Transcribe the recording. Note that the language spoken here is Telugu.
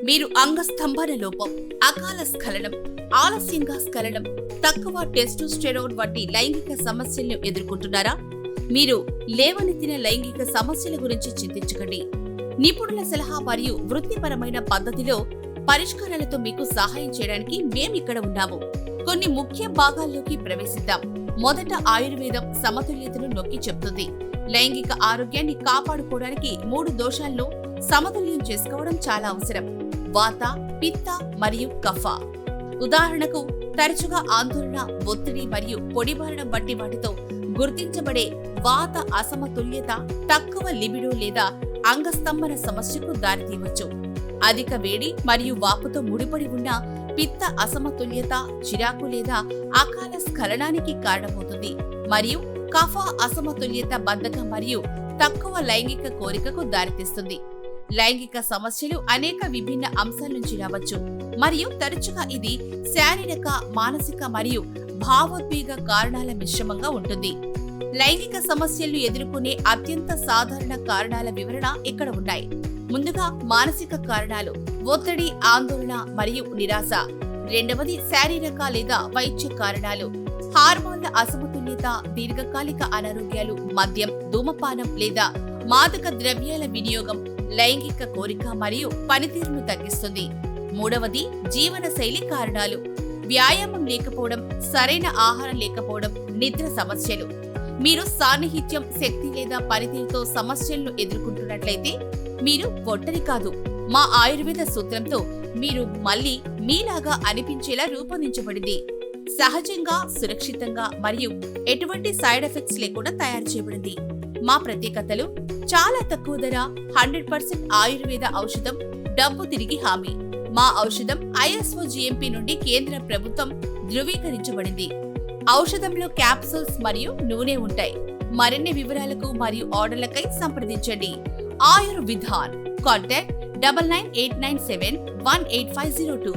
మీరు అంగస్తంభన లోపం, అకాల స్ఖలనం, ఆలస్యంగా స్ఖలనం, తక్కువ టెస్టోస్టెరోన్ వంటి లైంగిక సమస్యలను ఎదుర్కొంటున్నారా? మీరు లేవనెత్తిన లైంగిక సమస్యల గురించి చింతించకండి. నిపుణుల సలహా మరియు వృత్తిపరమైన పద్ధతిలో పరిష్కారాలతో మీకు సహాయం చేయడానికి మేమిక్కడ ఉన్నాము. కొన్ని ముఖ్య భాగాల్లోకి ప్రవేశిద్దాం. మొదట ఆయుర్వేదం సమతుల్యతను నొక్కి చెప్తుంది. లైంగిక ఆరోగ్యాన్ని కాపాడుకోవడానికి 3 దోషాలను సమతుల్యం చేసుకోవడం చాలా అవసరం: వాత, పిత్త మరియు కఫ. ఉదాహరణకు, తరచుగా ఆందోళన, ఒత్తిడి మరియు పొడిబారడం వంటి వాటితో గుర్తించబడే వాత అసమతుల్యత తక్కువ లిబిడో లేదా అంగస్తంభన సమస్యకు దారితీయవచ్చు. అధిక వేడి మరియు వాపుతో ముడిపడి ఉన్న పిత్త అసమతుల్యత చిరాకు లేదా అకాల స్ఖలనానికి కారణమవుతుంది, మరియు కఫ అసమతుల్యత బద్ధకం మరియు తక్కువ లైంగిక కోరికకు దారితీస్తుంది. లైంగిక సమస్యలు అనేక విభిన్న అంశాల నుంచి రావచ్చు, మరియు తరచుగా ఇది శారీరక, మానసిక మరియు భావోద్వేగ కారణాల మిశ్రమంగా ఉంటుంది. లైంగిక సమస్యలను ఎదుర్కొనే అత్యంత సాధారణ కారణాల వివరణ ఇక్కడ ఉన్నాయి. ముందుగా, మానసిక కారణాలు: ఒత్తిడి, ఆందోళన మరియు నిరాశ. రెండవది, శారీరక లేదా వైద్య కారణాలు: హార్మోన్ల అసమతుల్యత, దీర్ఘకాలిక అనారోగ్యాలు, మద్యం, ధూమపానం లేదా మాదక ద్రవ్యాల వినియోగం లైంగిక కోరిక మరియు పనితీరును తగ్గిస్తుంది. మూడవది, జీవనశైలి కారణాలు: వ్యాయామం లేకపోవడం, సరైన ఆహారం లేకపోవడం, నిద్ర సమస్యలు. మీరు సాన్నిహిత్యం, శక్తి లేదా పనితీరుతో సమస్యలను ఎదుర్కొంటున్నట్లయితే మీరు ఒంటరి కాదు. మా ఆయుర్వేద సూత్రంతో మీరు మళ్ళీ మీలాగా అనిపించేలా రూపొందించబడింది. సహజంగా, సురక్షితంగా మరియు ఎటువంటి సైడ్ ఎఫెక్ట్స్ లేకుండా తయారు చేయబడింది. మా ప్రత్యేకతలు: చాలా తక్కువ ధర, 100% ఆయుర్వేద ఔషధం, డబ్బు తిరిగి హామీ. మా ఔషధం ISO GMP నుండి కేంద్ర ప్రభుత్వం ధృవీకరించబడింది. ఔషధంలో క్యాప్సూల్స్ మరియు నూనె ఉంటాయి. మరిన్ని వివరాలకు మరియు ఆర్డర్లకై సంప్రదించండి. ఆయుర్విధాన్. కాంటాక్ట్ 9989718502.